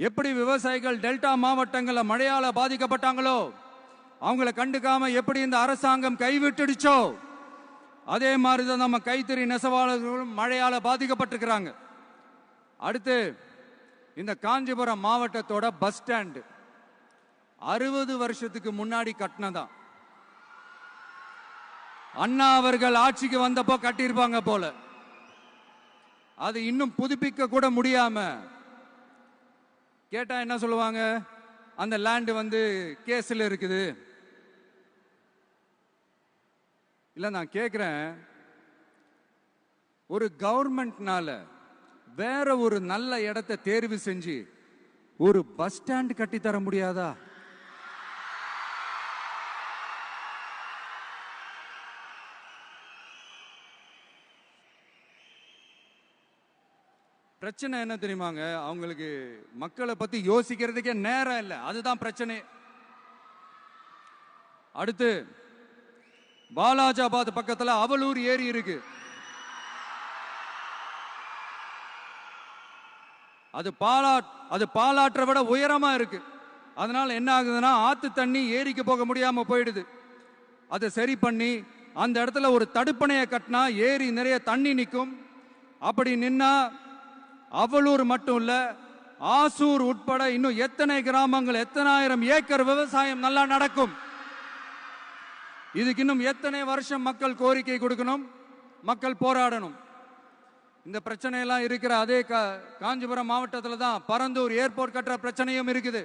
எப்படி விவசாயிகள் டெல்டா மாவட்டங்களில் மழையால பாதிக்கப்பட்டாங்களோ அவங்களை கண்டுக்காம எப்படி இந்த அரசாங்கம் கைவிட்டுடுச்சோ அதே மாதிரி தான் நம்ம கைத்தறி நெசவாளர்களும் மழையால பாதிக்கப்பட்டிருக்கிறாங்க. அடுத்து இந்த காஞ்சிபுரம் மாவட்டத்தோட பஸ் ஸ்டாண்டு 60 வருஷத்துக்கு முன்னாடி கட்டினதா. அண்ணா அவர்கள் ஆட்சிக்கு வந்தப்போ கட்டியிருப்பாங்க போல. அது இன்னும் புதுப்பிக்க கூட முடியாம கேட்டா என்ன சொல்லுவாங்க, அந்த லேண்ட் வந்து கேஸ்ல இருக்குது. இல்ல நான் கேட்கிறேன், ஒரு கவர்மெண்ட்னால வேற ஒரு நல்ல இடத்தை தேர்வு செஞ்சு ஒரு பஸ் ஸ்டாண்ட் கட்டி தர முடியாதா? பிரச்சனை என்ன தெரியுமாங்க, அவங்களுக்கு மக்களை பத்தி யோசிக்கிறதுக்கே நேரம் இல்லை. அதுதான் பிரச்சனை. அடுத்து பாலாஜாபாத் பக்கத்துல அவலூர் ஏரி இருக்கு. அது பாலாற்றை விட உயரமா இருக்கு. அதனால என்ன ஆகுதுன்னா ஆத்து தண்ணி ஏரிக்கு போக முடியாம போயிடுது. அதை சரி பண்ணி அந்த இடத்துல ஒரு தடுப்பணையை கட்டினா ஏரி நிறைய தண்ணி நிற்கும். அப்படி நின்னா அவலூர் மட்டும் இல்ல, ஆசூர் உட்பட இன்னும் எத்தனை கிராமங்கள், எத்தனாயிரம் ஏக்கர் விவசாயம் நல்லா நடக்கும். இதுக்கு இன்னும் எத்தனை வருஷம் மக்கள் கோரிக்கை கொடுக்கணும், மக்கள் போராடணும். இந்த பிரச்சனை எல்லாம் இருக்கிற அதே காஞ்சிபுரம் மாவட்டத்தில் தான் பரந்தூர் ஏர்போர்ட் கட்டுற பிரச்சனையும் இருக்குது.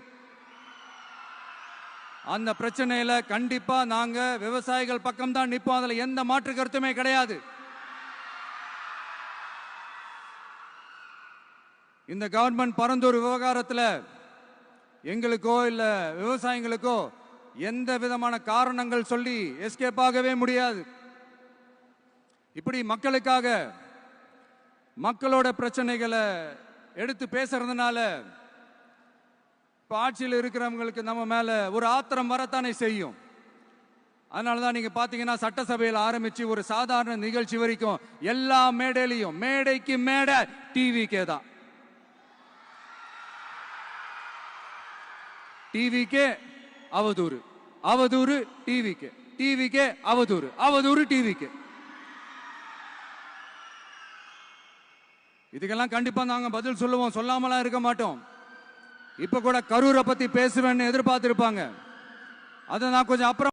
அந்த பிரச்சனையில கண்டிப்பா நாங்க விவசாயிகள் பக்கம் தான் நிற்போம். அதுல எந்த மாற்று கருத்துமே கிடையாது. இந்த கவர்மெண்ட் பரந்தூர் விவகாரத்தில் எங்களுக்கோ இல்ல விவசாயிகளுக்கோ எந்த விதமான காரணங்கள் சொல்லி எஸ்கேப் ஆகவே முடியாது. இப்படி மக்களுக்காக மக்களோட பிரச்சனைகளை எடுத்து பேசுறதுனால இப்ப ஆட்சியில் இருக்கிறவங்களுக்கு நம்ம மேல ஒரு ஆத்திரம் வரத்தானே செய்யும். அதனாலதான் நீங்க பாத்தீங்கன்னா சட்டசபையில் ஆரம்பிச்சு ஒரு சாதாரண நிகழ்ச்சி வரைக்கும் எல்லா மேடையிலையும் மேடைக்கு மேடை டிவிக்கே தான். டிவிக்கே அவதூறு, அவதூறு டிவிக்கே, டிவிக்கே அவதூறு, அவதூறு டிவிக்கே. இதுக்கெல்லாம் கண்டிப்பா நாங்க பதில் சொல்லுவோம், சொல்லாமலாம் இருக்க மாட்டோம். இப்ப கூட கரூரை பத்தி பேசுவேன்னு எதிர்பார்த்திருப்பாங்க. அதை நான் கொஞ்சம் அப்புறம்